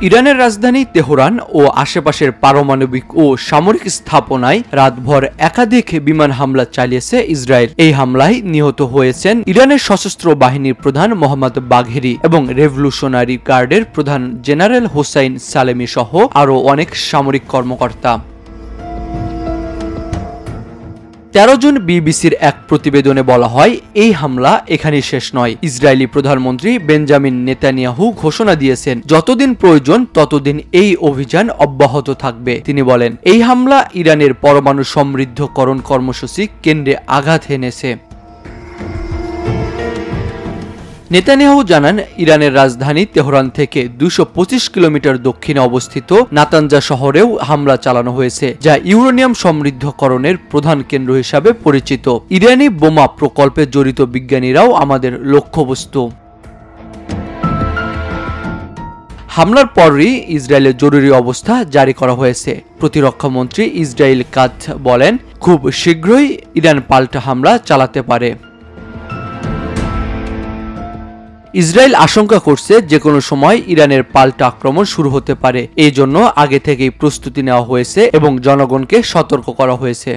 ইরানের রাজধানী তেহরান ও আশেপাশের পারমাণবিক ও সামরিক স্থাপনায় রাতভর একাধিক বিমান হামলা চালিয়েছে ইসরায়েল। এই হামলায় নিহত হয়েছেন ইরানের সশস্ত্র বাহিনীর প্রধান মোহাম্মদ বাঘেরি এবং রেভলিউশনারি গার্ডের প্রধান জেনারেল হোসাইন সালেমি সহ আরও অনেক সামরিক কর্মকর্তা। 13 জুন বিবিসির এক প্রতিবেদনে বলা হয়, এই হামলা এখানেই শেষ নয়। ইসরায়েলি প্রধানমন্ত্রী বেঞ্জামিন নেতানিয়াহু ঘোষণা দিয়েছেন, যতদিন প্রয়োজন ততদিন এই অভিযান অব্যাহত থাকবে। তিনি বলেন, এই হামলা ইরানের পরমাণু সমৃদ্ধকরণ কর্মসূচি কেন্দ্রে আঘাত এনেছে। নেতানিয়াহু জানান, ইরানের রাজধানী তেহরান থেকে 225 কিলোমিটার দক্ষিণে অবস্থিত নাতানজা শহরেও হামলা চালানো হয়েছে, যা ইউরেনিয়াম সমৃদ্ধকরণের প্রধান কেন্দ্র হিসাবে পরিচিত। ইরানি বোমা প্রকল্পে জড়িত বিজ্ঞানীরাও আমাদের লক্ষ্যবস্তু। হামলার পরই ইসরায়েলের জরুরি অবস্থা জারি করা হয়েছে। প্রতিরক্ষামন্ত্রী ইসরায়েল কাৎজ বলেন, খুব শীঘ্রই ইরান পাল্টা হামলা চালাতে পারে। ইসরায়েল আশঙ্কা করছে যে কোনো সময় ইরানের পাল্টা আক্রমণ শুরু হতে পারে। এই জন্য আগে থেকেই প্রস্তুতি নেওয়া হয়েছে এবং জনগণকে সতর্ক করা হয়েছে।